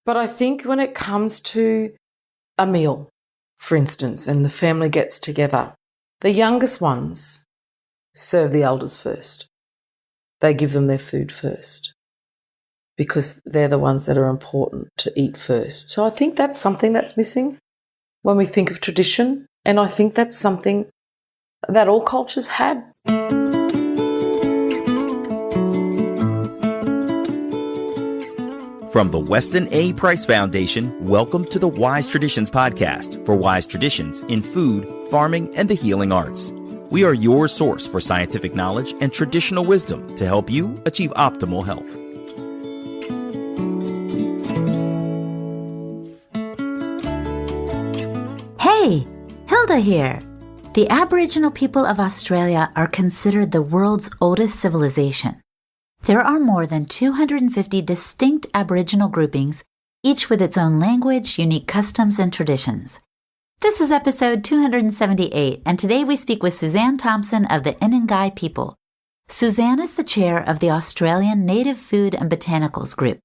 But I think when it comes to a meal, for instance, and the family gets together, the youngest ones serve the elders first. They give them their food first because they're the ones that are important to eat first. So I think that's something that's missing when we think of tradition, and I think that's something that all cultures had. From the Weston A. Price Foundation, welcome to the Wise Traditions podcast for wise traditions in food, farming, and the healing arts. We are your source for scientific knowledge and traditional wisdom to help you achieve optimal health. Hey, Hilda here. The Aboriginal people of Australia are considered the world's oldest civilization. There are more than 250 distinct Aboriginal groupings, each with its own language, unique customs, and traditions. This is episode 278, and today we speak with Suzanne Thompson of the Iningai people. Suzanne is the chair of the Australian Native Food and Botanicals group.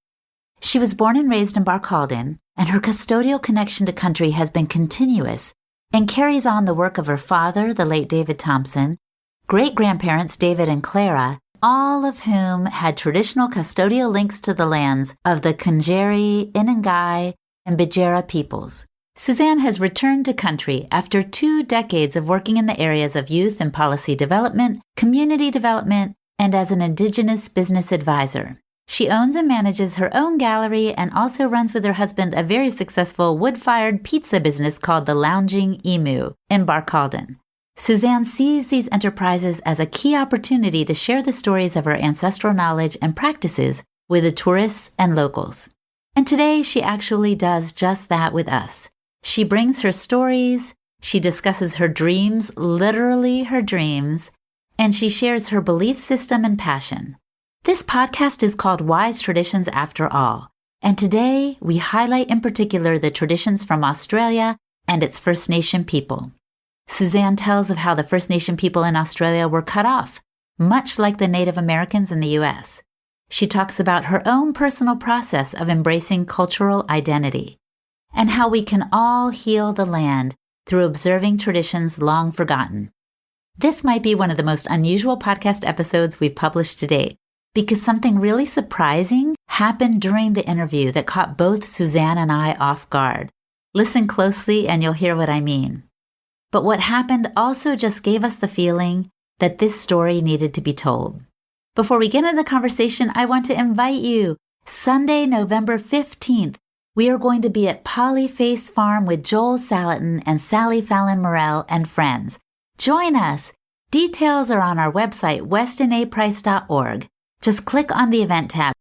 She was born and raised in Barcaldine, and her custodial connection to country has been continuous and carries on the work of her father, the late David Thompson, great-grandparents David and Clara, all of whom had traditional custodial links to the lands of the Kungeri, Iningai, and Bidjara peoples. Suzanne has returned to country after 2 decades of working in the areas of youth and policy development, community development, and as an Indigenous business advisor. She owns and manages her own gallery and also runs with her husband a very successful wood-fired pizza business called the Lounging Emu in Barcaldine. Suzanne sees these enterprises as a key opportunity to share the stories of her ancestral knowledge and practices with the tourists and locals. And today she actually does just that with us. She brings her stories, she discusses her dreams, literally her dreams, and she shares her belief system and passion. This podcast is called Wise Traditions After All, and today we highlight in particular the traditions from Australia and its First Nation people. Suzanne tells of how the First Nation people in Australia were cut off, much like the Native Americans in the U.S. She talks about her own personal process of embracing cultural identity, and how we can all heal the land through observing traditions long forgotten. This might be one of the most unusual podcast episodes we've published to date, because something really surprising happened during the interview that caught both Suzanne and I off guard. Listen closely and you'll hear what I mean. But what happened also just gave us the feeling that this story needed to be told. Before we get into the conversation, I want to invite you. Sunday, November 15th, we are going to be at Polyface Farm with Joel Salatin and Sally Fallon Morell and friends. Join us. Details are on our website, westonaprice.org. Just click on the event tab.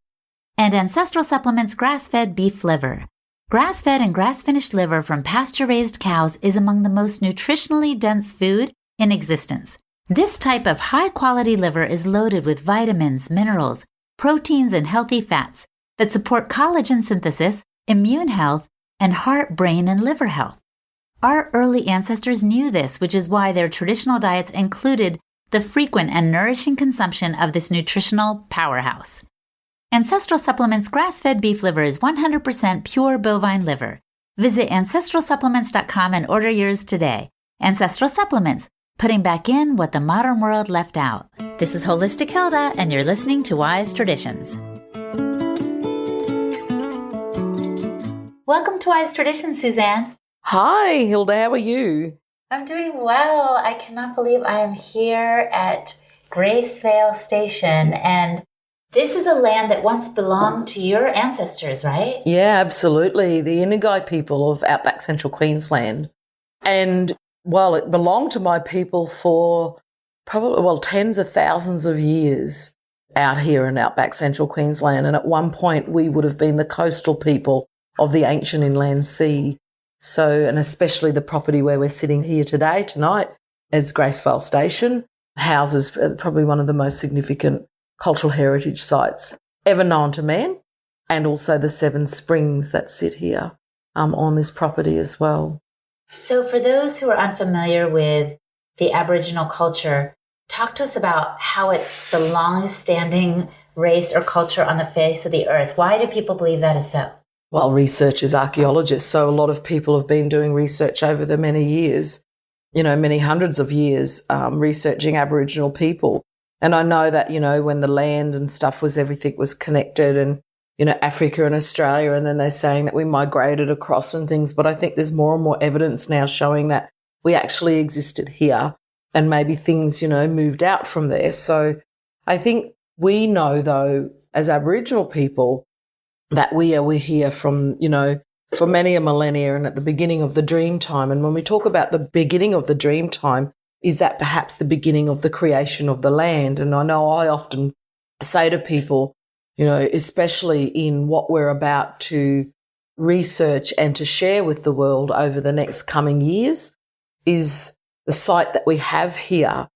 And Ancestral Supplements grass-fed beef liver. Grass-fed and grass-finished liver from pasture-raised cows is among the most nutritionally dense food in existence. This type of high-quality liver is loaded with vitamins, minerals, proteins, and healthy fats that support collagen synthesis, immune health, and heart, brain, and liver health. Our early ancestors knew this, which is why their traditional diets included the frequent and nourishing consumption of this nutritional powerhouse. Ancestral Supplements grass-fed beef liver is 100% pure bovine liver. Visit ancestralsupplements.com and order yours today. Ancestral Supplements, putting back in what the modern world left out. This is Holistic Hilda, and you're listening to Wise Traditions. Welcome to Wise Traditions, Suzanne. Hi, Hilda. How are you? I'm doing well. I cannot believe I am here at Gracevale Station, and this is a land that once belonged to your ancestors, right? Yeah, absolutely. The Iningai people of outback central Queensland. And while it belonged to my people for probably, tens of thousands of years out here in outback central Queensland. And at one point we would have been the coastal people of the ancient inland sea. So, and especially the property where we're sitting here tonight, as Gracevale Station, houses probably one of the most significant cultural heritage sites ever known to man, and also the 7 springs that sit here on this property as well. So for those who are unfamiliar with the Aboriginal culture, talk to us about how it's the longest standing race or culture on the face of the earth. Why do people believe that is so? well, researchers, archaeologists. So a lot of people have been doing research over the many years, many hundreds of years, researching Aboriginal people. And I know that, when the land and stuff everything was connected and, Africa and Australia, and then they're saying that we migrated across and things. But I think there's more and more evidence now showing that we actually existed here and maybe things, moved out from there. So I think we know, though, as Aboriginal people, that we're here from, for many a millennia and at the beginning of the dream time. And when we talk about the beginning of the dream time, is that perhaps the beginning of the creation of the land? And I know I often say to people, especially in what we're about to research and to share with the world over the next coming years, is the site that we have here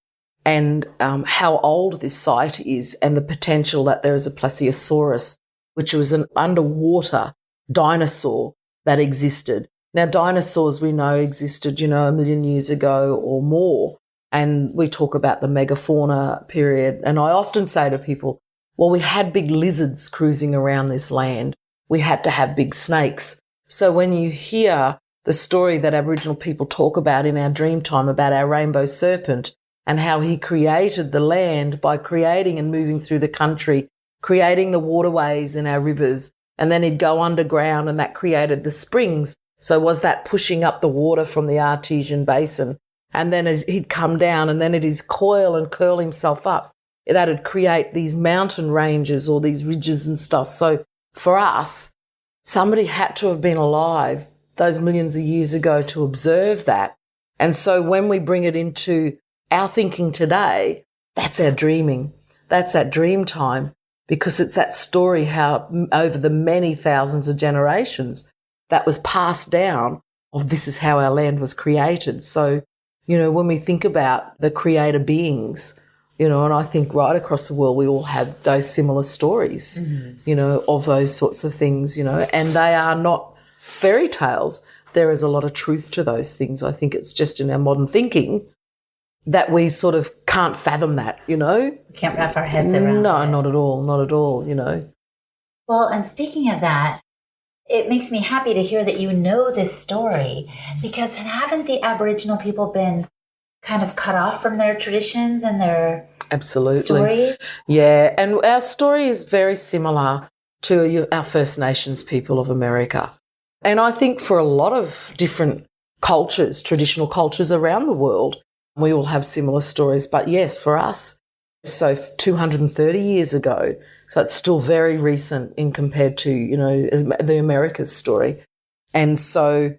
and how old this site is, and the potential that there is a Plesiosaurus, which was an underwater dinosaur that existed. Now, dinosaurs we know existed, 1 million years ago or more, and we talk about the megafauna period. And I often say to people, well, we had big lizards cruising around this land. We had to have big snakes. So when you hear the story that Aboriginal people talk about in our dream time about our rainbow serpent and how he created the land by creating and moving through the country, creating the waterways in our rivers, and then he'd go underground and that created the springs. So was that pushing up the water from the artesian basin? And then as he'd come down and then it'd coil and curl himself up, that'd create these mountain ranges or these ridges and stuff. So for us, somebody had to have been alive those millions of years ago to observe that. And so when we bring it into our thinking today, that's our dreaming. That's that dream time, because it's that story how over the many thousands of generations that was passed down of this is how our land was created. So, when we think about the creator beings, and I think right across the world we all have those similar stories, of those sorts of things, and they are not fairy tales. There is a lot of truth to those things. I think it's just in our modern thinking that we sort of can't fathom that, We can't wrap our heads around No, it. not at all, Well, and speaking of that, it makes me happy to hear that you know this story, because haven't the Aboriginal people been kind of cut off from their traditions and their stories? Yeah, and our story is very similar to our First Nations people of America. And I think for a lot of different cultures, traditional cultures around the world, we all have similar stories. But yes, for us, so 230 years ago, so it's still very recent in compared to, the America's story. And so,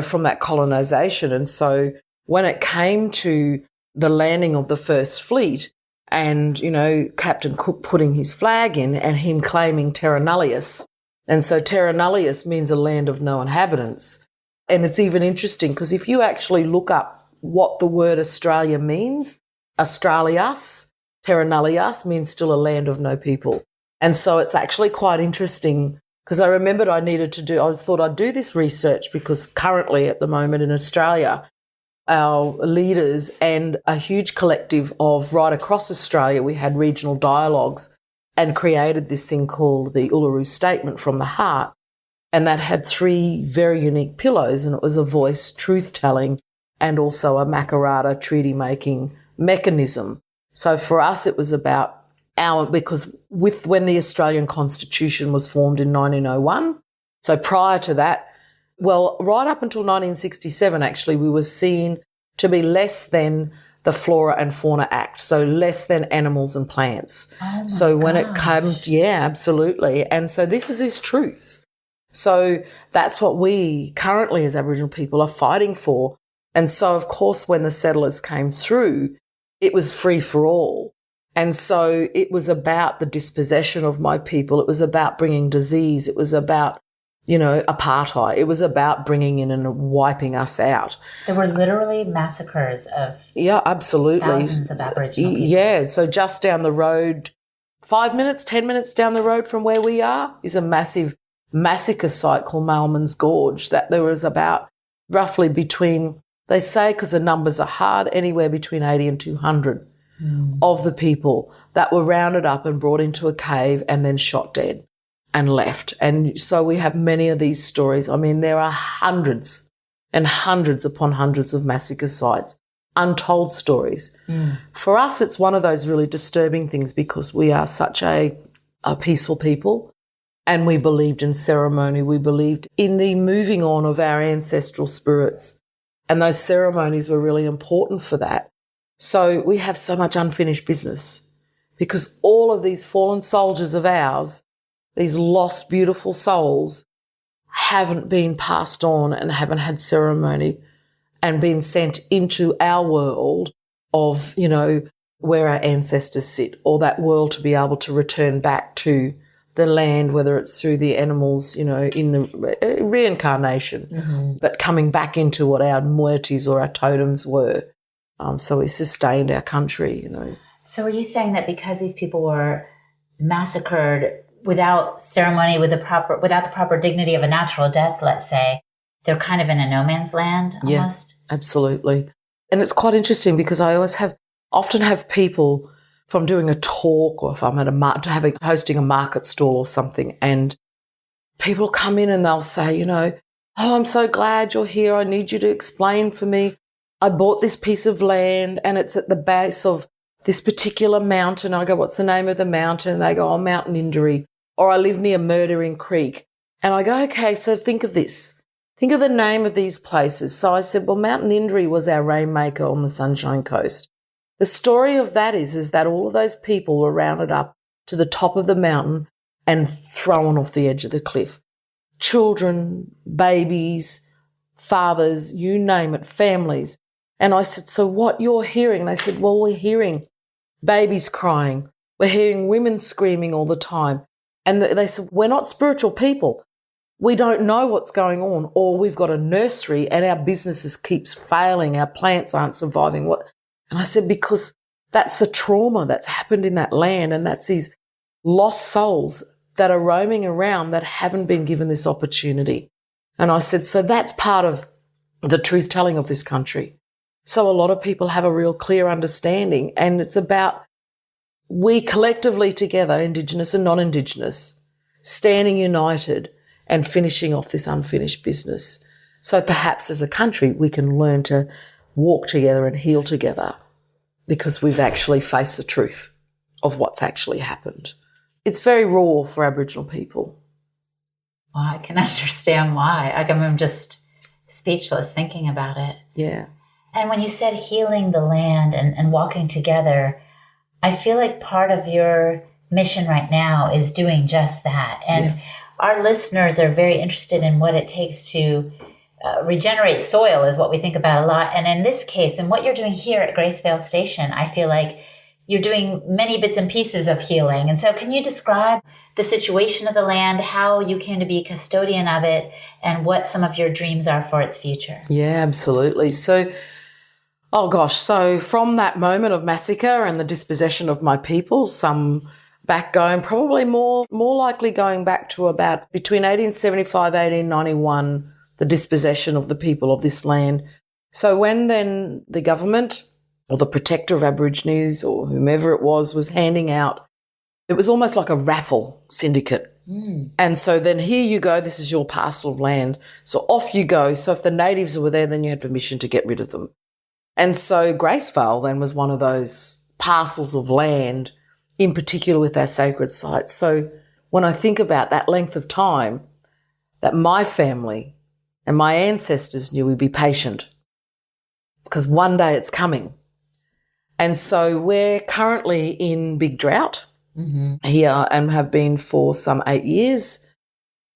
from that colonisation. And so when it came to the landing of the first fleet and, Captain Cook putting his flag in and him claiming Terra Nullius. And so Terra Nullius means a land of no inhabitants. And it's even interesting because if you actually look up what the word Australia means, Australias, Terra Nullius means still a land of no people. And so it's actually quite interesting because I remembered I thought I'd do this research because currently at the moment in Australia, our leaders and a huge collective of right across Australia, we had regional dialogues and created this thing called the Uluru Statement from the Heart. And that had 3 very unique pillars, and it was a voice, truth-telling, and also a Makarrata treaty-making mechanism. So for us it was about because when the Australian Constitution was formed in 1901, so prior to that, well, right up until 1967, actually, we were seen to be less than the Flora and Fauna Act, so less than animals and plants. Oh so when it came, absolutely. And so this is his truths. So that's what we currently as Aboriginal people are fighting for. And so, of course, when the settlers came through, it was free for all. And so it was about the dispossession of my people. It was about bringing disease. It was about, apartheid. It was about bringing in and wiping us out. There were literally massacres of absolutely. thousands of Aboriginal people. Yeah, so just down the road, 5 minutes, 10 minutes down the road from where we are is a massive massacre site called Malmon's Gorge that there was about roughly between, they say because the numbers are hard, anywhere between 80 and 200 of the people that were rounded up and brought into a cave and then shot dead. and left. And so we have many of these stories. I mean, there are hundreds and hundreds upon hundreds of massacre sites, untold stories. For us, it's one of those really disturbing things because we are such a peaceful people, and we believed in ceremony. We believed in the moving on of our ancestral spirits, and those ceremonies were really important for that. So we have so much unfinished business because all of these fallen soldiers of ours, these lost beautiful souls, haven't been passed on and haven't had ceremony and been sent into our world of, you know, where our ancestors sit, or that world to be able to return back to the land, whether it's through the animals, you know, in the reincarnation, but coming back into what our muertis or our totems were. So we sustained our country, you know. So are you saying that because these people were massacred without ceremony, without the proper dignity of a natural death, let's say, they're kind of in a no man's land almost? Yeah, absolutely. And it's quite interesting because I often have people from doing a talk, or if I'm at hosting a market stall or something, and people come in and they'll say, you know, oh, I'm so glad you're here. I need you to explain for me. I bought this piece of land and it's at the base of this particular mountain. I go, what's the name of the mountain? And they go, oh, Mount Ninderry. Or I live near Murdering Creek. And I go, okay, so think of this. Think of the name of these places. So I said, well, Mount Ninderry was our rainmaker on the Sunshine Coast. The story of that is that all of those people were rounded up to the top of the mountain and thrown off the edge of the cliff. Children, babies, fathers, you name it, families. And I said, so what you're hearing? They said, well, we're hearing babies crying. We're hearing women screaming all the time. And they said, we're not spiritual people. We don't know what's going on, or we've got a nursery and our businesses keeps failing. Our plants aren't surviving. And I said, because that's the trauma that's happened in that land, and that's these lost souls that are roaming around that haven't been given this opportunity. And I said, so that's part of the truth telling of this country. So a lot of people have a real clear understanding, and it's about we collectively together, Indigenous and non-Indigenous, standing united and finishing off this unfinished business. So perhaps as a country we can learn to walk together and heal together because we've actually faced the truth of what's actually happened. It's very raw for Aboriginal people. Well, I can understand why. I'm just speechless thinking about it. Yeah. And when you said healing the land and walking together, I feel like part of your mission right now is doing just that. And our listeners are very interested in what it takes to regenerate soil is what we think about a lot. And in this case, and what you're doing here at Gracevale Station, I feel like you're doing many bits and pieces of healing. And so can you describe the situation of the land, how you came to be a custodian of it, and what some of your dreams are for its future? Yeah, absolutely. So from that moment of massacre and the dispossession of my people, some back going, probably more likely going back to about between 1875, 1891, the dispossession of the people of this land. So when then the government or the protector of Aborigines or whomever it was handing out, it was almost like a raffle syndicate. And so then here you go, this is your parcel of land. So off you go. So if the natives were there, then you had permission to get rid of them. And so Gracevale then was one of those parcels of land, in particular with our sacred sites. So when I think about that length of time that my family and my ancestors knew, we'd be patient because one day it's coming. And so we're currently in big drought here and have been for some 8 years.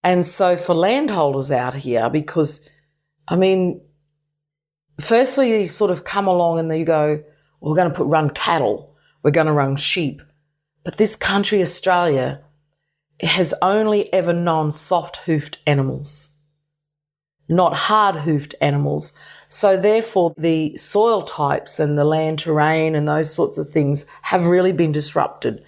And so for landholders out here, because, I mean, firstly, you sort of come along and you go, well, we're going to run cattle, we're going to run sheep. But this country, Australia, has only ever known soft-hoofed animals, not hard-hoofed animals. So therefore, the soil types and the land terrain and those sorts of things have really been disrupted.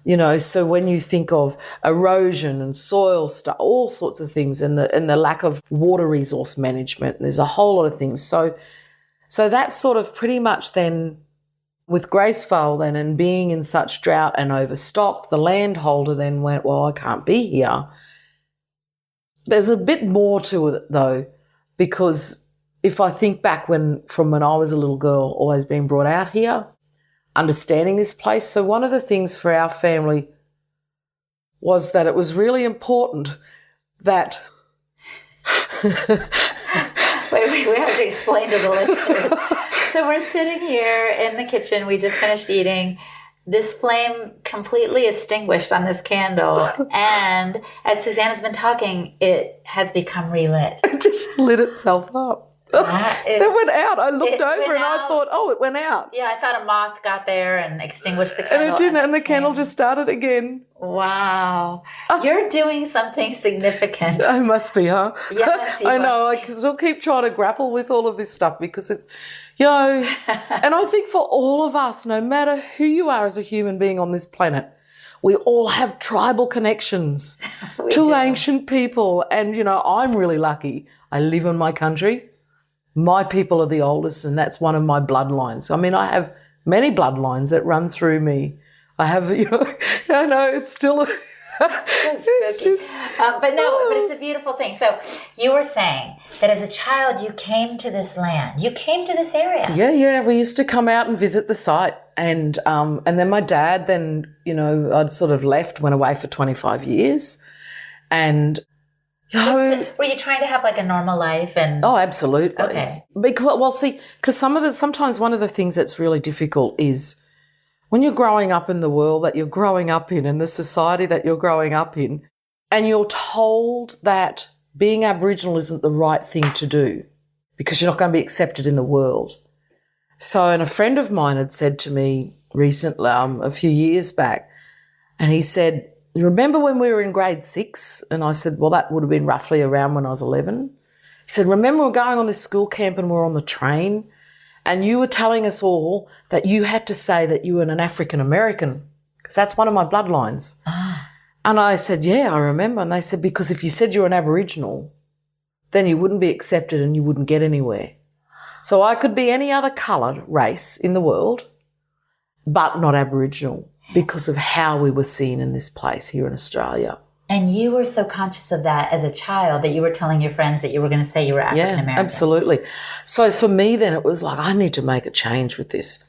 You know, so when you think of erosion and soil stuff, all sorts of things, and the lack of water resource management, there's a whole lot of things. So that's sort of pretty much then with Gracevale then and being in such drought and overstocked, the landholder then went, well, I can't be here. There's a bit more to it though, because if I think back from when I was a little girl, always being brought out here, understanding this place. So one of the things for our family was that it was really important that... Wait, we have to explain to the listeners. So we're sitting here in the kitchen. We just finished eating. This flame completely extinguished on this candle. And as Suzanne has been talking, it has become relit. It just lit itself up. It went out. I looked over and I thought, oh, it went out. Yeah, I thought a moth got there and extinguished the candle. And it didn't, and the candle just started again. Wow. You're doing something significant. I must be, huh? Yes, I know. I still keep trying to grapple with all of this stuff because it's, and I think for all of us, no matter who you are as a human being on this planet, we all have tribal connections to ancient people. And, I'm really lucky. I live in my country. My people are the oldest, and that's one of my bloodlines. I mean, I have many bloodlines that run through me. I have, I know it's still... it's just, but it's a beautiful thing. So you were saying that as a child you came to this land. You came to this area. Yeah. We used to come out and visit the site. And then my dad I'd sort of went away for 25 years. And... were you trying to have like a normal life? Oh, absolutely. Okay. Because sometimes one of the things that's really difficult is when you're growing up in the world that you're growing up in and the society that you're growing up in, and you're told that being Aboriginal isn't the right thing to do because you're not going to be accepted in the world. So, and a friend of mine had said to me recently, a few years back, and he said, you remember when we were in grade 6? And I said, well, that would have been roughly around when I was 11. He said, remember we were going on this school camp and we were on the train and you were telling us all that you had to say that you were an African American because that's one of my bloodlines. And I said, yeah, I remember. And they said, because if you said you're an Aboriginal, then you wouldn't be accepted and you wouldn't get anywhere. So I could be any other coloured race in the world, but not Aboriginal, because of how we were seen in this place here in Australia. And you were so conscious of that as a child that you were telling your friends that you were going to say you were African American. Yeah, absolutely. So for me then it was like, I need to make a change with this.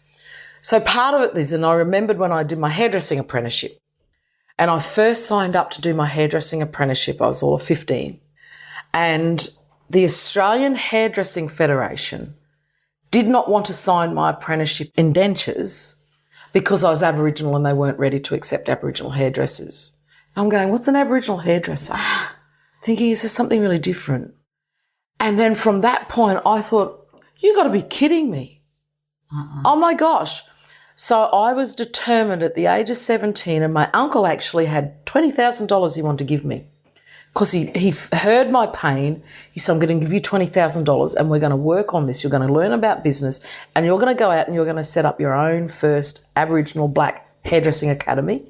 So part of it is, and I remembered when I did my hairdressing apprenticeship, and I first signed up to do my hairdressing apprenticeship, I was all of 15, and the Australian Hairdressing Federation did not want to sign my apprenticeship indentures because I was Aboriginal and they weren't ready to accept Aboriginal hairdressers. I'm going, what's an Aboriginal hairdresser? Thinking, is there something really different? And then from that point, I thought, you got to be kidding me. Oh, my gosh. So I was determined at the age of 17, and my uncle actually had $20,000 he wanted to give me because he heard my pain. He said, I'm going to give you $20,000 and we're going to work on this. You're going to learn about business and you're going to go out and you're going to set up your own first Aboriginal black hairdressing academy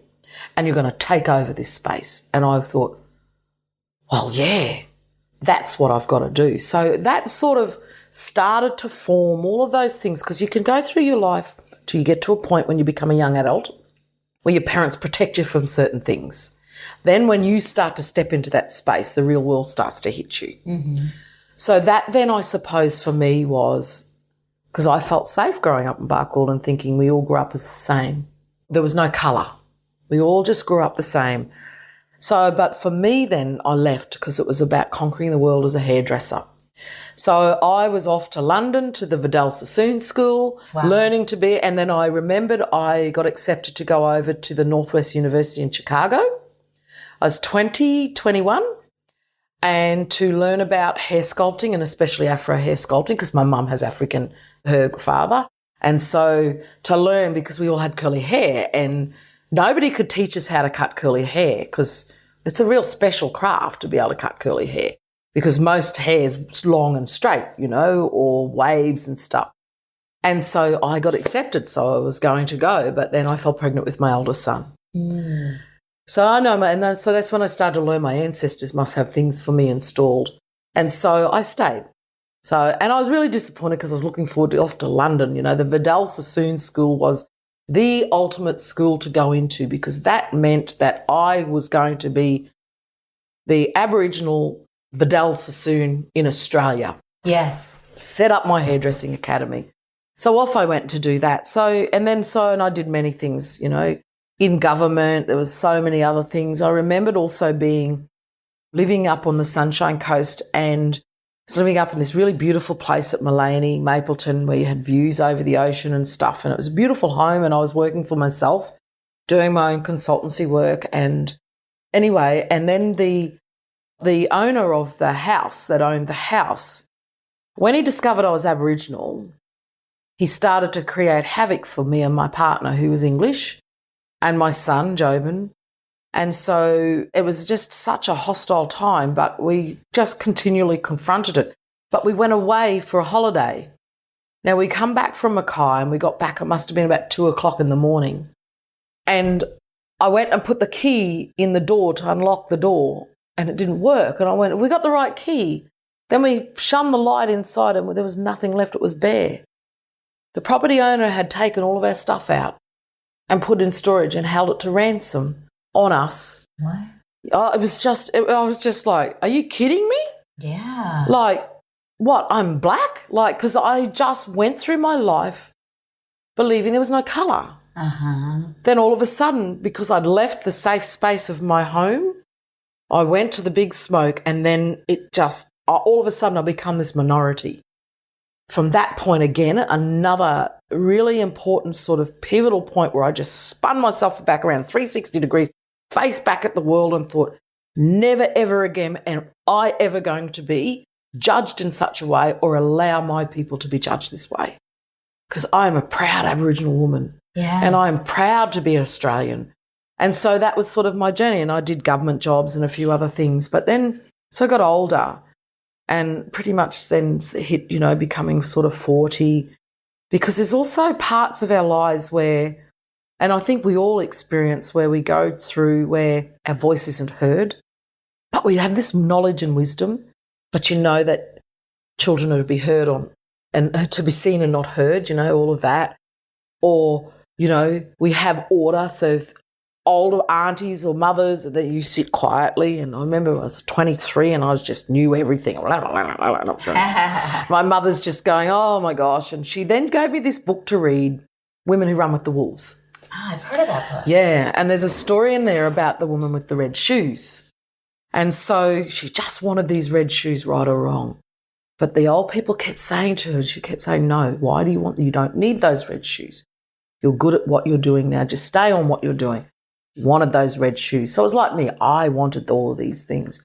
and you're going to take over this space. And I thought, well, yeah, that's what I've got to do. So that sort of started to form all of those things because you can go through your life till you get to a point when you become a young adult where your parents protect you from certain things. Then when you start to step into that space, the real world starts to hit you. Mm-hmm. So that then I suppose for me was, because I felt safe growing up in Barkald and thinking we all grew up as the same. There was no colour. We all just grew up the same. So, but for me then I left because it was about conquering the world as a hairdresser. So I was off to London to the Vidal Sassoon School, learning to be, and then I remembered I got accepted to go over to the Northwest University in Chicago. I was 21, and to learn about hair sculpting and especially Afro hair sculpting because my mum has African, her father. And so to learn because we all had curly hair and nobody could teach us how to cut curly hair because it's a real special craft to be able to cut curly hair because most hair is long and straight, or waves and stuff. And so I got accepted, so I was going to go, but then I fell pregnant with my oldest son. Mm. So I know, so that's when I started to learn my ancestors must have things for me installed. And so I stayed. So, and I was really disappointed because I was looking forward to off to London. The Vidal Sassoon School was the ultimate school to go into because that meant that I was going to be the Aboriginal Vidal Sassoon in Australia. Yes. Set up my hairdressing academy. So off I went to do that. And I did many things, in government. There was so many other things. I remembered also living up on the Sunshine Coast and living up in this really beautiful place at Mullaney, Mapleton, where you had views over the ocean and stuff. And it was a beautiful home and I was working for myself, doing my own consultancy work. And anyway, and then the owner of the house that owned the house, when he discovered I was Aboriginal, he started to create havoc for me and my partner, who was English, and my son, Jobin. And so it was just such a hostile time, but we just continually confronted it. But we went away for a holiday. Now, we come back from Mackay and we got back, it must have been about 2:00 in the morning. And I went and put the key in the door to unlock the door and it didn't work. And I went, we got the right key. Then we shone the light inside and there was nothing left. It was bare. The property owner had taken all of our stuff out and put it in storage and held it to ransom on us. What? Oh, I was just like, are you kidding me? Yeah. Like, what, I'm black? Like, because I just went through my life believing there was no colour. Uh-huh. Then all of a sudden, because I'd left the safe space of my home, I went to the big smoke and then it just, all of a sudden I become this minority. From that point again, another really important sort of pivotal point where I just spun myself back around 360 degrees, face back at the world and thought, never, ever again am I ever going to be judged in such a way or allow my people to be judged this way. Because I am a proud Aboriginal woman. Yes. And I am proud to be Australian. And so that was sort of my journey. And I did government jobs and a few other things. But then, so I got older and pretty much then hit, becoming sort of 40. Because there's also parts of our lives where, and I think we all experience where we go through where our voice isn't heard, but we have this knowledge and wisdom, but that children are to be heard on and to be seen and not heard, all of that. Or, we have order, so older aunties or mothers that you sit quietly. And I remember I was 23 and I just knew everything. My mother's just going, oh my gosh. And she then gave me this book to read, Women Who Run with the Wolves. Oh, I've heard of that book. Yeah, and there's a story in there about the woman with the red shoes. And so she just wanted these red shoes, right or wrong. But the old people kept saying to her, she kept saying, no, why do you don't need those red shoes. You're good at what you're doing now. Just stay on what you're doing. Wanted those red shoes. So it was like me. I wanted all of these things.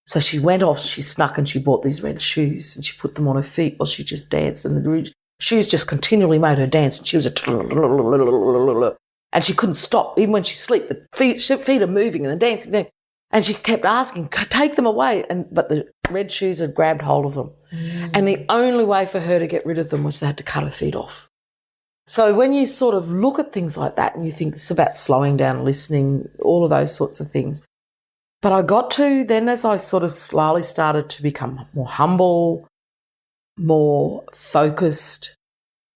So she went off, she snuck and she bought these red shoes and she put them on her feet while she just danced. And the shoes just continually made her dance. And she was and she couldn't stop. Even when she slept, the feet are moving and the dancing. And she kept asking, take them away. But the red shoes had grabbed hold of them. And the only way for her to get rid of them was they had to cut her feet off. So when you sort of look at things like that and you think it's about slowing down, listening, all of those sorts of things. But I got to then, as I sort of slowly started to become more humble, more focused,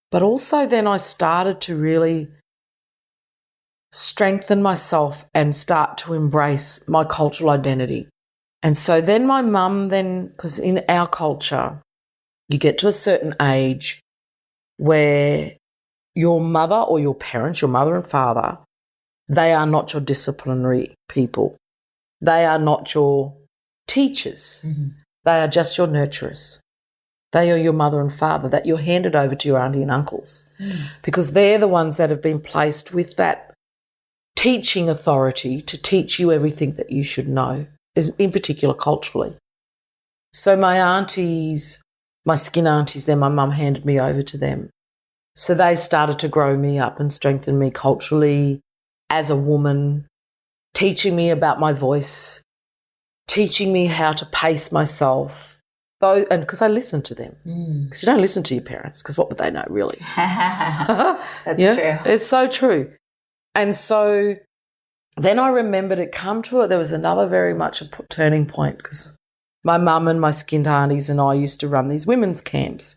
but also then I started to really strengthen myself and start to embrace my cultural identity. And so then my mum because in our culture, you get to a certain age where your mother or your parents, your mother and father, they are not your disciplinary people. They are not your teachers. Mm-hmm. They are just your nurturers. They are your mother and father that you're handed over to your auntie and uncles because they're the ones that have been placed with that teaching authority to teach you everything that you should know, in particular culturally. So my aunties, my skin aunties, then my mum handed me over to them. So they started to grow me up and strengthen me culturally as a woman, teaching me about my voice, teaching me how to pace myself, and because I listened to them. Because you don't listen to your parents, because what would they know, really? That's true. It's so true. And so then I remembered there was another very much a turning point because my mum and my skinned aunties and I used to run these women's camps.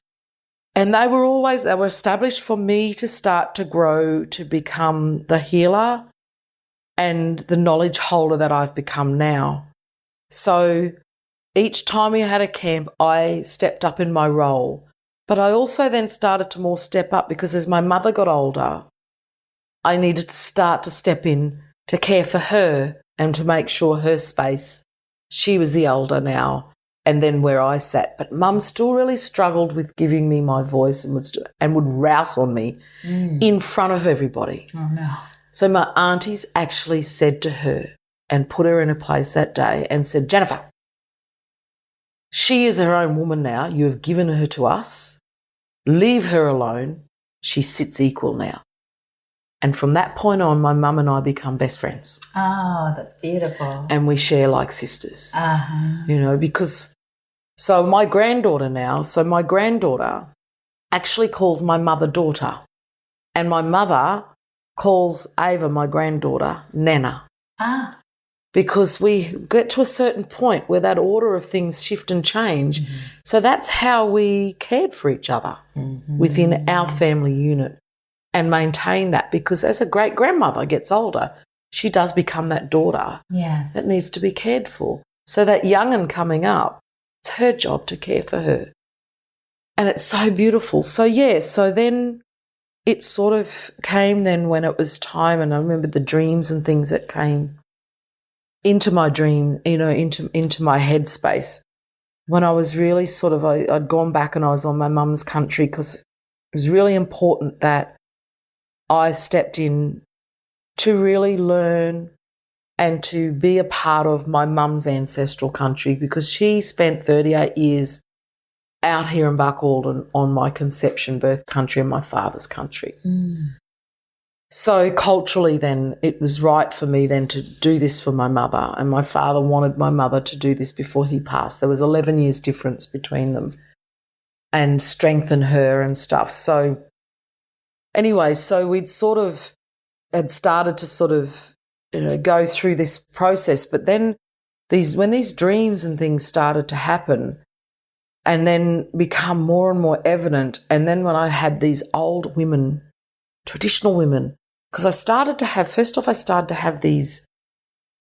And they were established for me to start to grow, to become the healer and the knowledge holder that I've become now. So each time we had a camp, I stepped up in my role. But I also then started to more step up because as my mother got older, I needed to start to step in to care for her and to make sure her space, she was the elder now, and then where I sat. But Mum still really struggled with giving me my voice and would rouse on me in front of everybody. Oh, no. So my aunties actually said to her and put her in a place that day and said, Jennifer, she is her own woman now. You have given her to us. Leave her alone. She sits equal now. And from that point on, my mum and I become best friends. Oh, that's beautiful. And we share like sisters, Uh-huh. you know, because so my granddaughter actually calls my mother daughter. And my mother calls Ava, my granddaughter, Nana. Ah. Because we get to a certain point where that order of things shift and change. Mm-hmm. So that's how we cared for each other within our family unit and maintain that, because as a great-grandmother gets older, she does become that daughter that needs to be cared for. So that young'un coming up, it's her job to care for her. And it's so beautiful. So, so then it sort of came then when it was time, and I remember the dreams and things that came into my dream, you know, into my headspace when I was really sort of, I'd gone back and I was on my mum's country because it was really important that I stepped in to really learn and to be a part of my mum's ancestral country, because she spent 38 years out here in Buckalden on my conception birth country and my father's country. So culturally then it was right for me then to do this for my mother, and my father wanted my mother to do this before he passed. There was 11 years difference between them, and strengthen her and stuff. So anyway, so we'd sort of had started to sort of, you know, go through this process, but then when these dreams and things started to happen and then become more and more evident, and then when I had these old women, traditional women, because I started to have these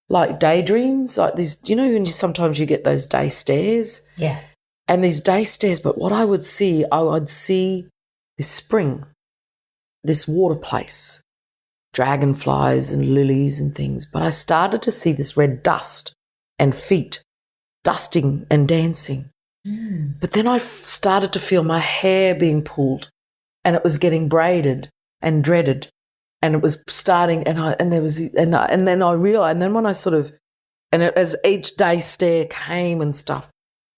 like daydreams, like these, you know, when sometimes you get those day stares. Yeah. And these day stares, but what I would see this spring, this water place, dragonflies and lilies and things, but I started to see this red dust and feet dusting and dancing. But then I started to feel my hair being pulled, and it was getting braided and dreaded, and it was starting, and then I realised, and then when I sort of, as each day stare came and stuff,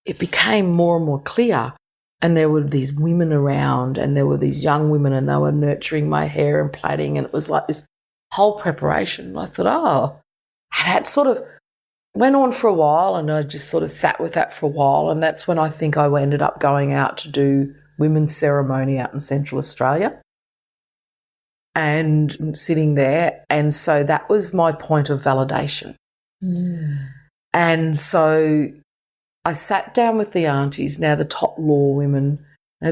it became more and more clear, and there were these women around, and there were these young women, and they were nurturing my hair and plaiting, and it was like this whole preparation. And I thought, and that sort of went on for a while, and I just sort of sat with that for a while, and that's when I think I ended up going out to do women's ceremony out in Central Australia and sitting there. And so that was my point of validation. And so I sat down with the aunties, now the top law women. Now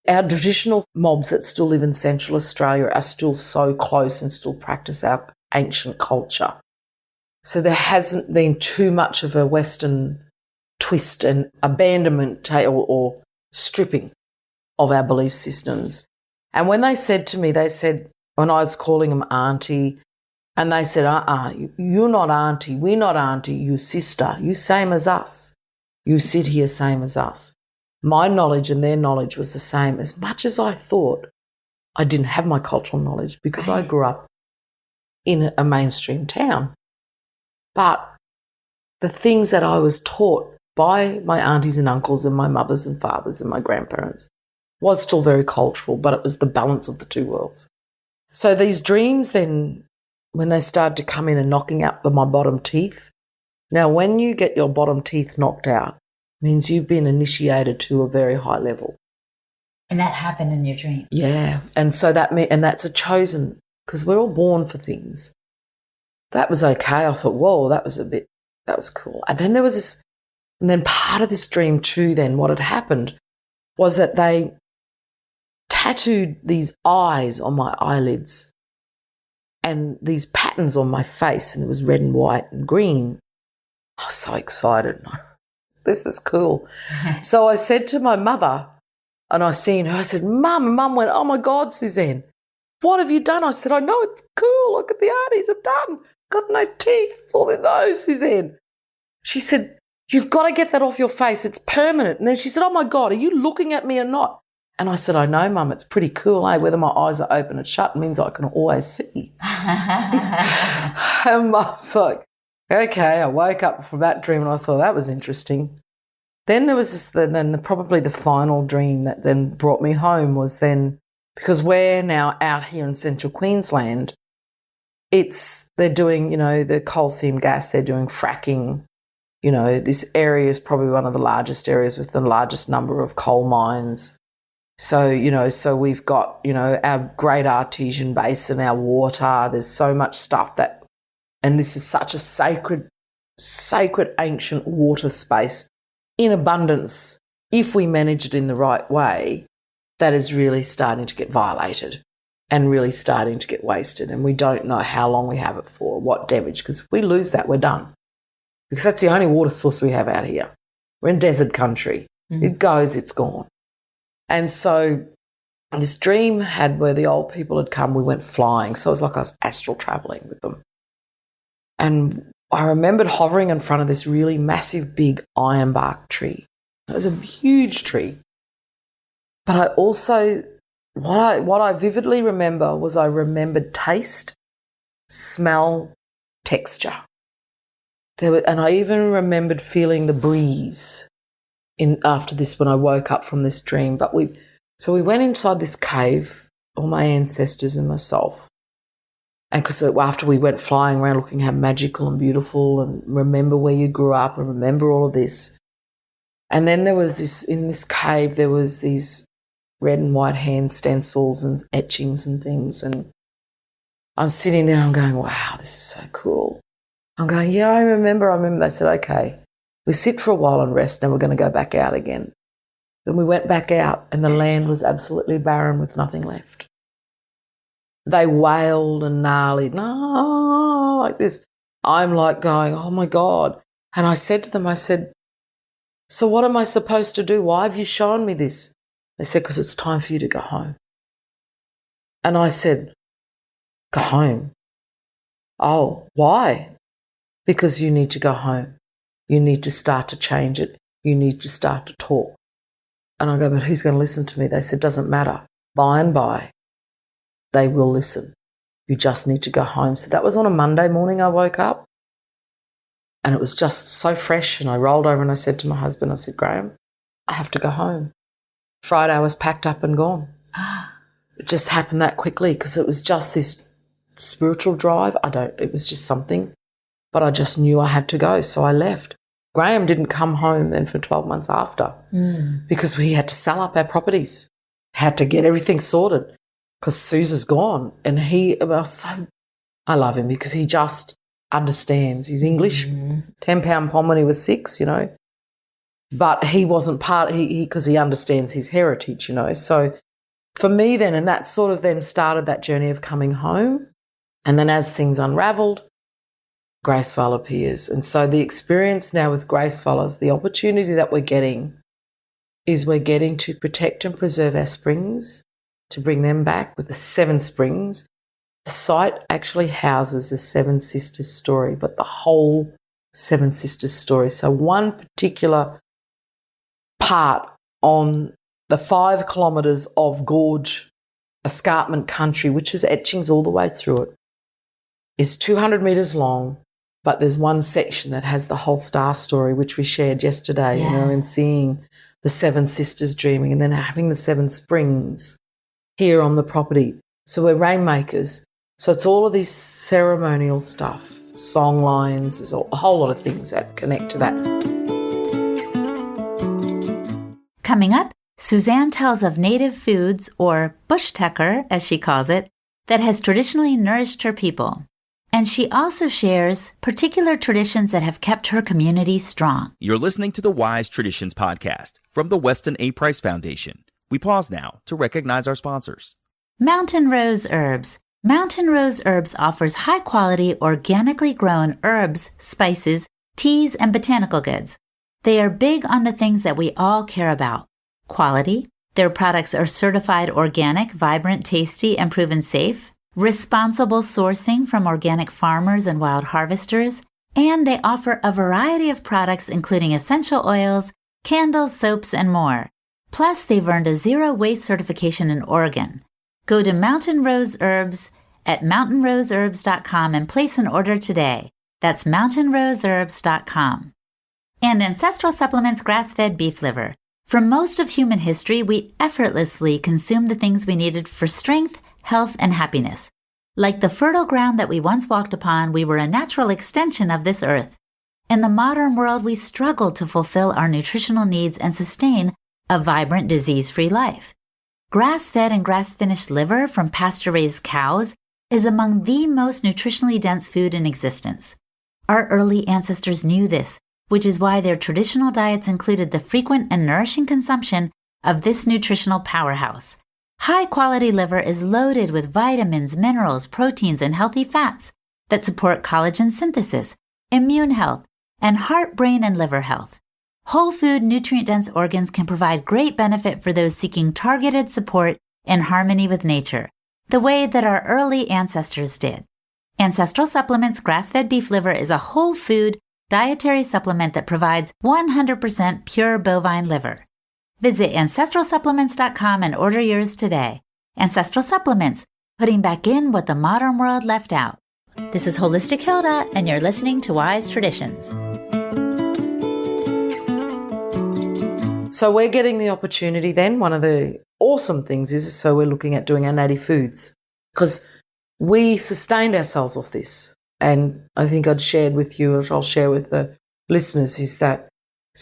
our traditional mobs that still live in Central Australia are still so close and still practice our ancient culture. So there hasn't been too much of a Western twist and abandonment or stripping of our belief systems. And when they said to me, when I was calling them auntie, and they said, you're not auntie, we're not auntie, you sister, you same as us. You sit here same as us. My knowledge and their knowledge was the same. As much as I thought I didn't have my cultural knowledge because I grew up in a mainstream town. But the things that I was taught by my aunties and uncles and my mothers and fathers and my grandparents was still very cultural, but it was the balance of the two worlds. So these dreams then, when they started to come in and knocking out my bottom teeth. Now, when you get your bottom teeth knocked out, it means you've been initiated to a very high level. And that happened in your dream? Yeah. And so that's a chosen, because we're all born for things. That was okay. I thought, whoa, that was cool. And then there was And then part of this dream too, then what had happened was that they tattooed these eyes on my eyelids and these patterns on my face, and it was red and white and green. I was so excited. This is cool. So I said to my mother, and I seen her, I said, Mum went, oh my God, Suzanne, what have you done? I said, I know, it's cool. Look at the arties I've done. Got no teeth. It's all in those, Suzanne. She said, you've got to get that off your face. It's permanent. And then she said, oh my God, are you looking at me or not? And I said, I know, Mum, it's pretty cool, eh? Whether my eyes are open and shut means I can always see. And Mum's like, okay. I woke up from that dream and I thought that was interesting. Then there was probably the final dream that then brought me home was then, because we're now out here in central Queensland, they're doing, the coal seam gas, they're doing fracking. This area is probably one of the largest areas with the largest number of coal mines. So, so we've got, our great artesian basin, our water, there's so much stuff and this is such a sacred ancient water space in abundance, if we manage it in the right way, that is really starting to get violated and really starting to get wasted. And we don't know how long we have it for, what damage, because if we lose that, we're done. Because that's the only water source we have out here. We're in desert country. Mm-hmm. It goes, it's gone. And so this dream had where the old people had come, we went flying. So it was like I was astral travelling with them. And I remembered hovering in front of this really massive, big ironbark tree. It was a huge tree. But I also, what I vividly remember was I remembered taste, smell, texture. And I even remembered feeling the breeze after this when I woke up from this dream. But we went inside this cave, all my ancestors and myself. And because after we went flying around looking how magical and beautiful and remember where you grew up and remember all of this. And then there was in this cave, there was these red and white hand stencils and etchings and things. And I'm sitting there and I'm going, wow, this is so cool. I'm going, yeah, I remember. They said, okay, we sit for a while and rest, and we're going to go back out again. Then we went back out and the land was absolutely barren with nothing left. They wailed and gnarled, no, like this. I'm like going, oh my God. And I said to them, I said, so what am I supposed to do? Why have you shown me this? They said, because it's time for you to go home. And I said, go home? Oh, why? Because you need to go home. You need to start to change it. You need to start to talk. And I go, but who's going to listen to me? They said, doesn't matter. By and by, they will listen. You just need to go home. So that was on a Monday morning I woke up. And it was just so fresh. And I rolled over and I said to my husband, I said, Graham, I have to go home. Friday I was packed up and gone. It just happened that quickly because it was just this spiritual drive. It was just something. But I just knew I had to go, so I left. Graham didn't come home then for 12 months after because we had to sell up our properties, had to get everything sorted because Suze's gone. And I love him because he just understands. He's English, 10-pound pom when he was 6, But he wasn't because he understands his heritage, So for me then, and that sort of then started that journey of coming home. And then as things unravelled, Graceful appears. And so the experience now with Graceful is the opportunity that we're getting to protect and preserve our springs, to bring them back with the 7 springs. The site actually houses the 7 Sisters story, but the whole 7 Sisters story. So one particular part on the 5 kilometres of Gorge escarpment country, which has etchings all the way through it, is 200 metres long. But there's one section that has the whole star story, which we shared yesterday, yes. And seeing the 7 sisters dreaming and then having the 7 springs here on the property. So we're rainmakers. So it's all of this ceremonial stuff, song lines, there's a whole lot of things that connect to that. Coming up, Suzanne tells of native foods, or bush tucker, as she calls it, that has traditionally nourished her people. And she also shares particular traditions that have kept her community strong. You're listening to the Wise Traditions podcast from the Weston A. Price Foundation. We pause now to recognize our sponsors. Mountain Rose Herbs. Mountain Rose Herbs offers high-quality, organically grown herbs, spices, teas, and botanical goods. They are big on the things that we all care about. Quality. Their products are certified organic, vibrant, tasty, and proven safe. Responsible sourcing from organic farmers and wild harvesters, and they offer a variety of products including essential oils, candles, soaps, and more. Plus, they've earned a zero-waste certification in Oregon. Go to Mountain Rose Herbs at mountainroseherbs.com and place an order today. That's mountainroseherbs.com. And Ancestral Supplements grass-fed beef liver. For most of human history, we effortlessly consumed the things we needed for strength, health, and happiness. Like the fertile ground that we once walked upon, we were a natural extension of this earth. In the modern world, we struggle to fulfill our nutritional needs and sustain a vibrant, disease-free life. Grass-fed and grass-finished liver from pasture-raised cows is among the most nutritionally dense food in existence. Our early ancestors knew this, which is why their traditional diets included the frequent and nourishing consumption of this nutritional powerhouse. High-quality liver is loaded with vitamins, minerals, proteins, and healthy fats that support collagen synthesis, immune health, and heart, brain, and liver health. Whole food, nutrient-dense organs can provide great benefit for those seeking targeted support in harmony with nature, the way that our early ancestors did. Ancestral Supplements grass-fed beef liver is a whole food dietary supplement that provides 100% pure bovine liver. Visit ancestralsupplements.com and order yours today. Ancestral Supplements, putting back in what the modern world left out. This is Holistic Hilda, and you're listening to Wise Traditions. So we're getting the opportunity then. One of the awesome things is, so we're looking at doing our native foods because we sustained ourselves off this. And I think I'd shared with you, as I'll share with the listeners, is that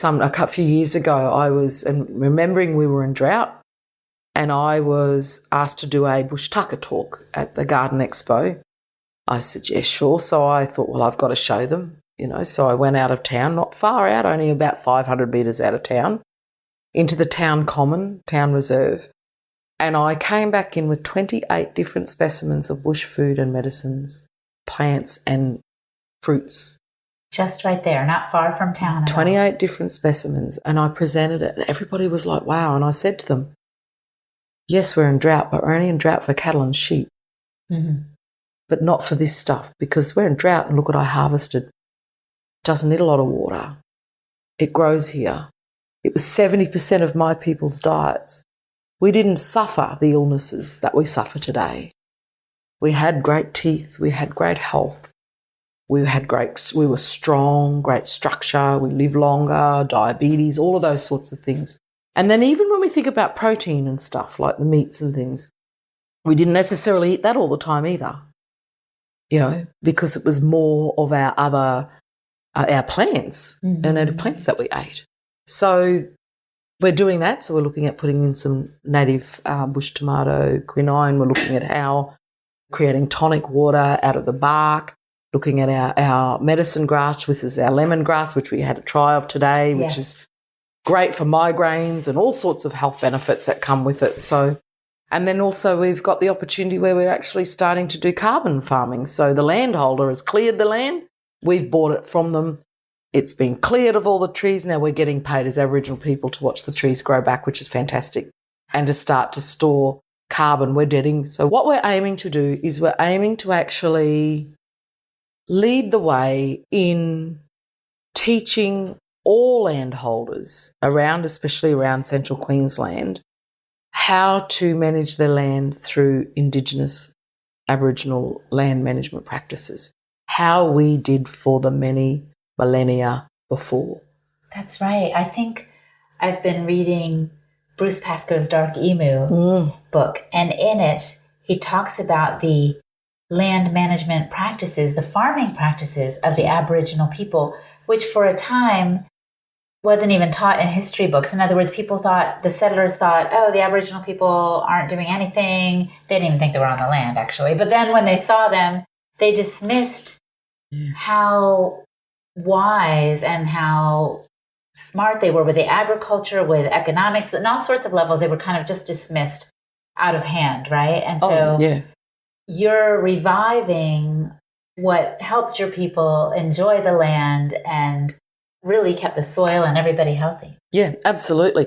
a few years ago I was, and remembering we were in drought, and I was asked to do a bush tucker talk at the Garden Expo. I said, yeah, sure. So I thought, well, I've got to show them, So I went out of town, not far out, only about 500 metres out of town, into the town common, town reserve. And I came back in with 28 different specimens of bush food and medicines, plants and fruits. Just right there, not far from town. 28 different specimens. And I presented it and everybody was like, wow. And I said to them, yes, we're in drought, but we're only in drought for cattle and sheep. Mm-hmm. But not for this stuff, because we're in drought and look what I harvested. Doesn't need a lot of water. It grows here. It was 70% of my people's diets. We didn't suffer the illnesses that we suffer today. We had great teeth. We had great health. We were strong, great structure. We lived longer, diabetes, all of those sorts of things. And then even when we think about protein and stuff like the meats and things, we didn't necessarily eat that all the time either, because it was more of our plants and native plants that we ate. So we're doing that. So we're looking at putting in some native bush tomato, quinine. We're looking at how creating tonic water out of the bark, looking at our medicine grass, which is our lemongrass, which we had a try of today, which is great for migraines and all sorts of health benefits that come with it. So, and then also we've got the opportunity where we're actually starting to do carbon farming. So the landholder has cleared the land. We've bought it from them. It's been cleared of all the trees. Now we're getting paid as Aboriginal people to watch the trees grow back, which is fantastic, and to start to store carbon. So what we're aiming to do is we're aiming to actually lead the way in teaching all landholders around, especially around central Queensland, how to manage their land through Indigenous Aboriginal land management practices, how we did for the many millennia before. That's right. I think I've been reading Bruce Pascoe's Dark Emu book, and in it he talks about the land management practices, the farming practices of the Aboriginal people, which for a time wasn't even taught in history books. In other words, the settlers thought, oh, the Aboriginal people aren't doing anything. They didn't even think they were on the land, actually. But then when they saw them they dismissed how wise and how smart they were with the agriculture, with economics, with all sorts of levels. They were kind of just dismissed out of hand, right? And so you're reviving what helped your people enjoy the land and really kept the soil and everybody healthy. Yeah, absolutely.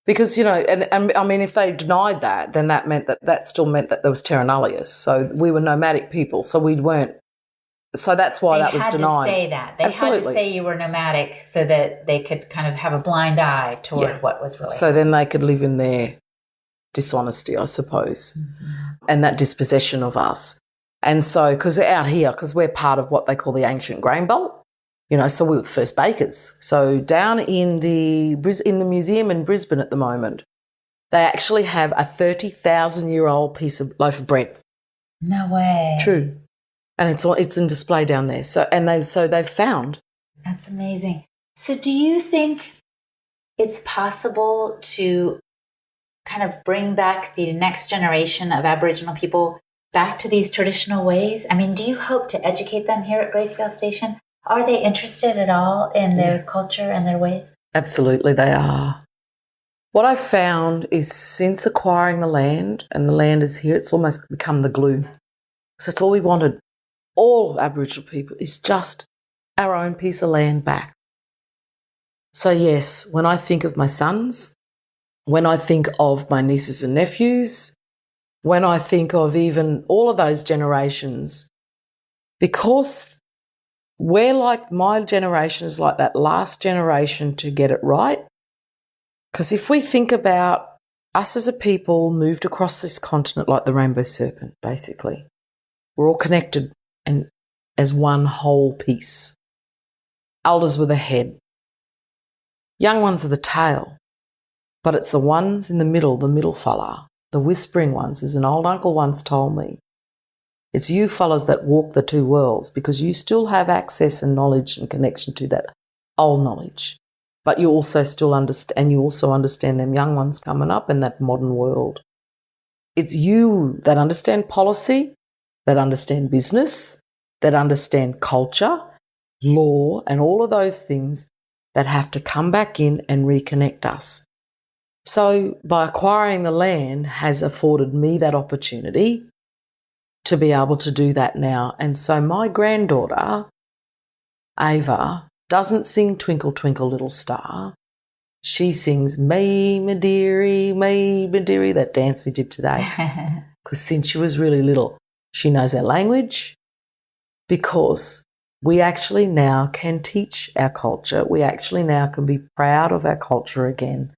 Because, you know, and I mean, if they denied that, then that still meant that there was terra nullius. So we were nomadic people. So we weren't. So that's why that was denied. They had to say that. They had to say you were nomadic so that they could kind of have a blind eye toward what was really. So then they could live in their dishonesty, I suppose, and that dispossession of us. And so, because out here, because we're part of what they call the ancient grain belt, you know, so we were the first bakers. So down in the museum in Brisbane at the moment, they actually have a 30,000-year-old piece of loaf of bread. No way. True. And it's in display down there. So they've found. That's amazing. So do you think it's possible to kind of bring back the next generation of Aboriginal people back to these traditional ways? I mean, do you hope to educate them here at Gracevale Station? Are they interested at all in their culture and their ways? Absolutely, they are. What I've found is since acquiring the land, and the land is here, it's almost become the glue. So that's all we wanted. All Aboriginal people is just our own piece of land back. So yes, when I think of my sons, when I think of my nieces and nephews, when I think of even all of those generations, because we're like, my generation is like that last generation to get it right. Because if we think about us as a people moved across this continent like the rainbow serpent, basically, we're all connected and as one whole piece. Elders were the head. Young ones are the tail. But it's the ones in the middle fella, the whispering ones, as an old uncle once told me. It's you fellas that walk the two worlds because you still have access and knowledge and connection to that old knowledge. But you also still understand, and you also understand them young ones coming up in that modern world. It's you that understand policy, that understand business, that understand culture, law, and all of those things that have to come back in and reconnect us. So by acquiring the land has afforded me that opportunity to be able to do that now. And so my granddaughter, Ava, doesn't sing Twinkle, Twinkle, Little Star. She sings Me, Me Dearie, that dance we did today. Because since she was really little, she knows our language, because we actually now can teach our culture. We actually now can be proud of our culture again.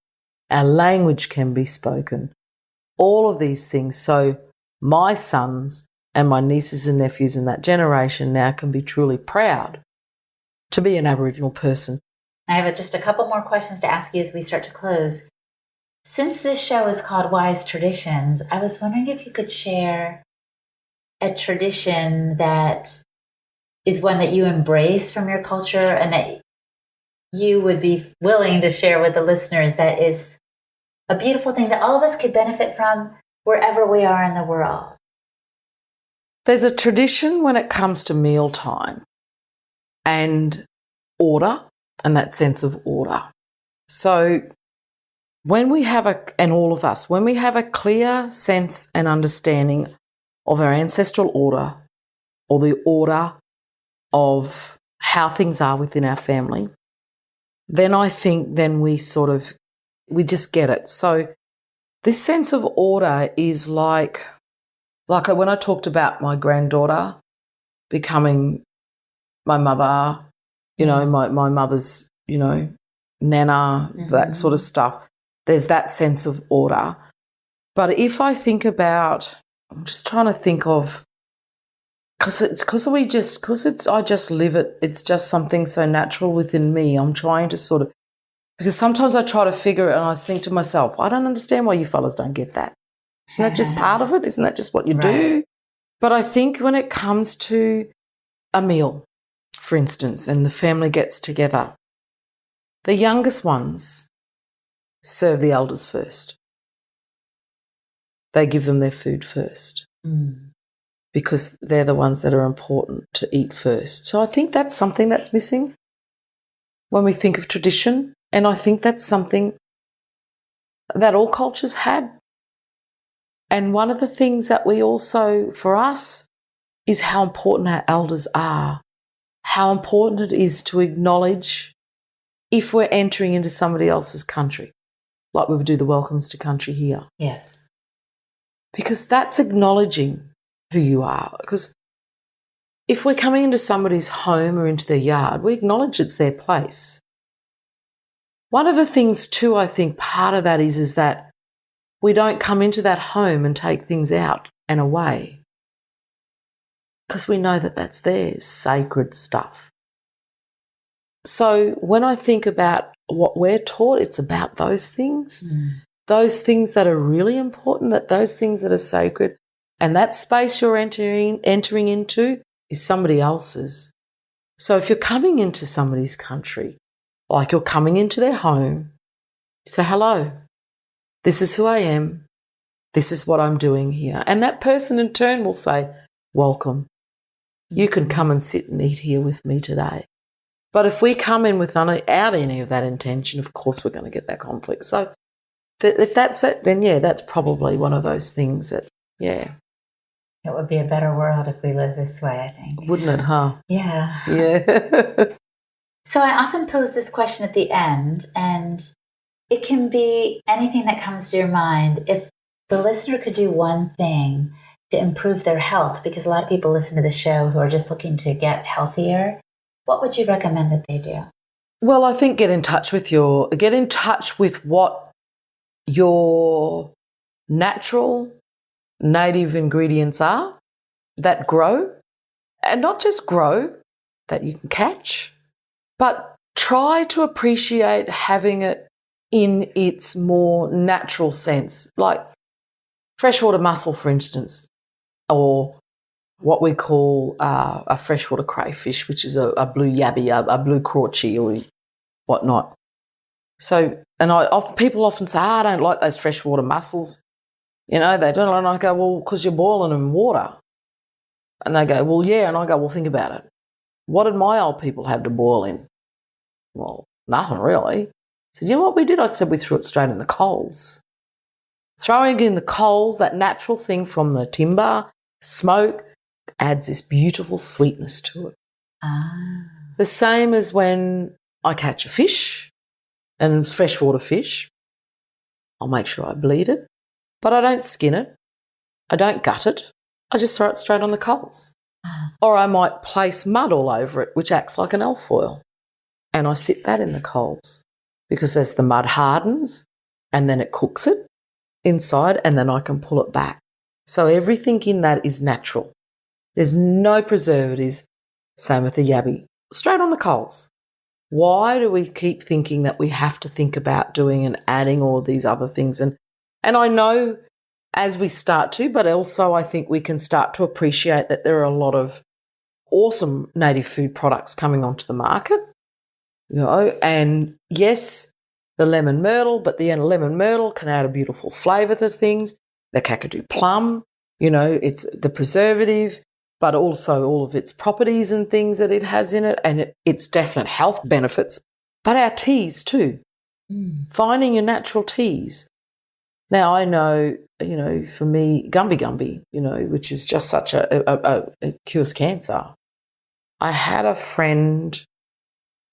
Our language can be spoken. All of these things. So my sons and my nieces and nephews in that generation now can be truly proud to be an Aboriginal person. I have just a couple more questions to ask you as we start to close. Since this show is called Wise Traditions, I was wondering if you could share a tradition that is one that you embrace from your culture and that you would be willing to share with the listeners, that is a beautiful thing that all of us could benefit from wherever we are in the world. There's a tradition when it comes to mealtime and order, and that sense of order. So when we have and all of us, when we have a clear sense and understanding of our ancestral order, or the order of how things are within our family, then I think we just get it. So this sense of order is like when I talked about my granddaughter becoming my mother, my mother's, nana, that sort of stuff. There's that sense of order. But if I think about, I'm just trying to think of, I just live it. It's just something so natural within me. I'm trying to because sometimes I try to figure it and I think to myself, I don't understand why you fellas don't get that. Isn't that just part of it? Isn't that just what you do? But I think when it comes to a meal, for instance, and the family gets together, the youngest ones serve the elders first. They give them their food first. because they're the ones that are important to eat first. So I think that's something that's missing when we think of tradition. And I think that's something that all cultures had. And one of the things that we also, for us, is how important our elders are, how important it is to acknowledge if we're entering into somebody else's country, like we would do the welcomes to country here. Yes. Because that's acknowledging who you are. Because if we're coming into somebody's home or into their yard, we acknowledge it's their place. One of the things too, I think part of that is that we don't come into that home and take things out and away, because we know that that's theirs, sacred stuff. So when I think about what we're taught, it's about those things that are really important, that those things that are sacred, and that space you're entering into is somebody else's. So if you're coming into somebody's country, like you're coming into their home, say, hello, this is who I am, this is what I'm doing here. And that person in turn will say, welcome. You can come and sit and eat here with me today. But if we come in without any of that intention, of course we're going to get that conflict. So if that's it, then yeah, that's probably one of those things that, yeah. It would be a better world if we lived this way, I think. Wouldn't it, huh? Yeah. Yeah. So I often pose this question at the end, and it can be anything that comes to your mind. If the listener could do one thing to improve their health, because a lot of people listen to the show who are just looking to get healthier, what would you recommend that they do? Well, I think get in touch with what your natural native ingredients are that grow, and not just grow, that you can catch, but try to appreciate having it in its more natural sense, like freshwater mussel, for instance, or what we call a freshwater crayfish, which is a blue yabby, a blue crawchie or whatnot. So, and people often say, I don't like those freshwater mussels. You know, they don't. And I go, well, because you're boiling them in water. And they go, well, yeah. And I go, well, think about it. What did my old people have to boil in? Well, nothing really. I said, you know what we did? I said, we threw it straight in the coals. Throwing it in the coals, that natural thing from the timber, smoke, adds this beautiful sweetness to it. The same as when I catch a fish, and freshwater fish, I'll make sure I bleed it, but I don't skin it, I don't gut it, I just throw it straight on the coals. Or I might place mud all over it, which acts like an alfoil, and I sit that in the coals, because as the mud hardens and then it cooks it inside, and then I can pull it back. So everything in that is natural. There's no preservatives. Same with the yabby. Straight on the coals. Why do we keep thinking that we have to think about doing and adding all these other things? And I know as we start to, but also I think we can start to appreciate that there are a lot of awesome native food products coming onto the market. You know, and yes, the lemon myrtle, but the lemon myrtle can add a beautiful flavour to things. The kakadu plum, you know, it's the preservative, but also all of its properties and things that it has in it, and its definite health benefits. But our teas too. Finding your natural teas. Now, I know, you know, for me, gumby, you know, which is just such it cures cancer. I had a friend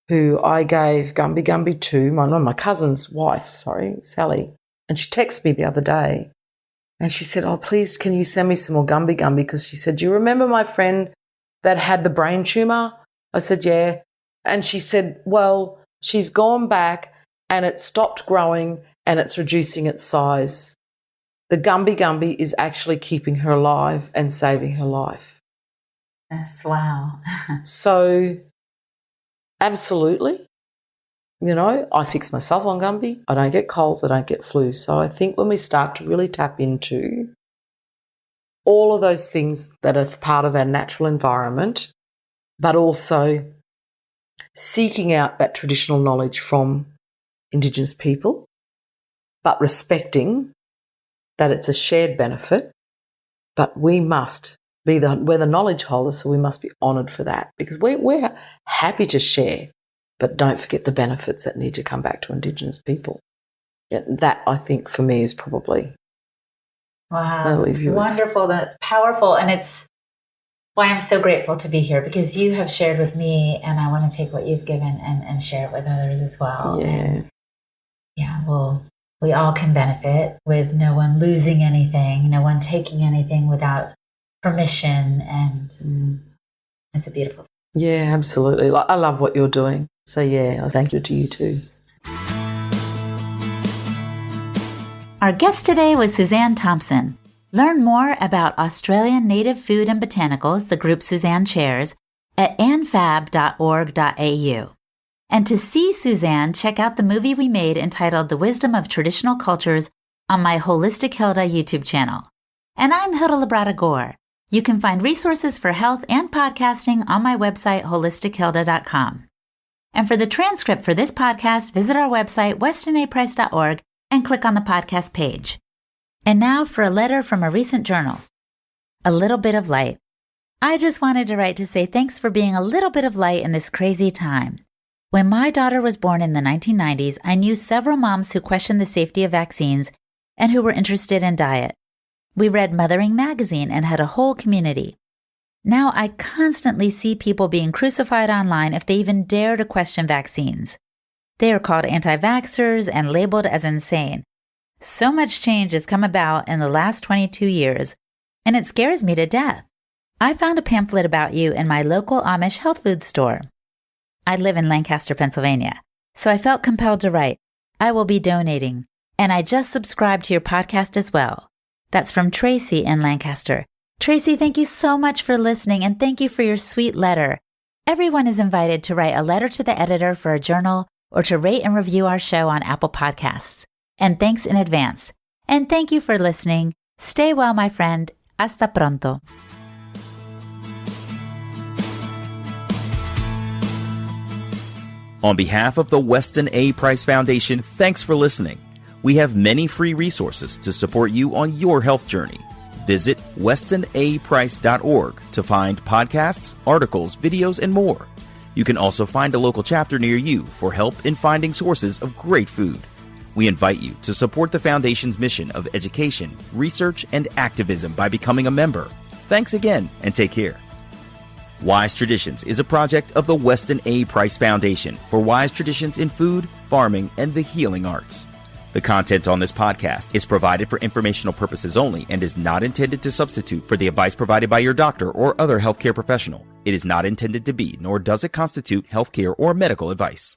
who I gave gumby to, my cousin's wife, Sally, and she texted me the other day. And she said, oh, please, can you send me some more gumby? Because she said, do you remember my friend that had the brain tumour? I said, yeah. And she said, well, she's gone back and it stopped growing and it's reducing its size. The gumby is actually keeping her alive and saving her life. Yes, wow. So, absolutely. You know, I fix myself on gumby. I don't get colds. I don't get flu. So I think when we start to really tap into all of those things that are part of our natural environment, but also seeking out that traditional knowledge from Indigenous people, but respecting that it's a shared benefit, but we must we're the knowledge holders, so we must be honoured for that, because we're happy to share, but don't forget the benefits that need to come back to Indigenous people. Yeah, that, I think, for me is probably... Wow, that's wonderful. That's powerful. And it's why I'm so grateful to be here, because you have shared with me, and I want to take what you've given and share it with others as well. Yeah. And well, we all can benefit with no one losing anything, no one taking anything without permission. And it's a beautiful thing. Yeah, absolutely. I love what you're doing. So, I thank you to you too. Our guest today was Suzanne Thompson. Learn more about Australian Native Food and Botanicals, the group Suzanne chairs, at anfab.org.au. And to see Suzanne, check out the movie we made entitled The Wisdom of Traditional Cultures on my Holistic Hilda YouTube channel. And I'm Hilda Labrada Gore. You can find resources for health and podcasting on my website, holistichilda.com. And for the transcript for this podcast, visit our website, westonaprice.org, and click on the podcast page. And now for a letter from a recent journal. A little bit of light. I just wanted to write to say thanks for being a little bit of light in this crazy time. When my daughter was born in the 1990s, I knew several moms who questioned the safety of vaccines and who were interested in diet. We read Mothering Magazine and had a whole community. Now I constantly see people being crucified online if they even dare to question vaccines. They are called anti-vaxxers and labeled as insane. So much change has come about in the last 22 years, and it scares me to death. I found a pamphlet about you in my local Amish health food store. I live in Lancaster, Pennsylvania, so I felt compelled to write. I will be donating, and I just subscribed to your podcast as well. That's from Tracy in Lancaster. Tracy, thank you so much for listening, and thank you for your sweet letter. Everyone is invited to write a letter to the editor for a journal or to rate and review our show on Apple Podcasts. And thanks in advance. And thank you for listening. Stay well, my friend. Hasta pronto. On behalf of the Weston A. Price Foundation, thanks for listening. We have many free resources to support you on your health journey. Visit westonaprice.org to find podcasts, articles, videos, and more. You can also find a local chapter near you for help in finding sources of great food. We invite you to support the Foundation's mission of education, research, and activism by becoming a member. Thanks again, and take care. Wise Traditions is a project of the Weston A. Price Foundation for wise traditions in food, farming, and the healing arts. The content on this podcast is provided for informational purposes only and is not intended to substitute for the advice provided by your doctor or other healthcare professional. It is not intended to be, nor does it constitute healthcare or medical advice.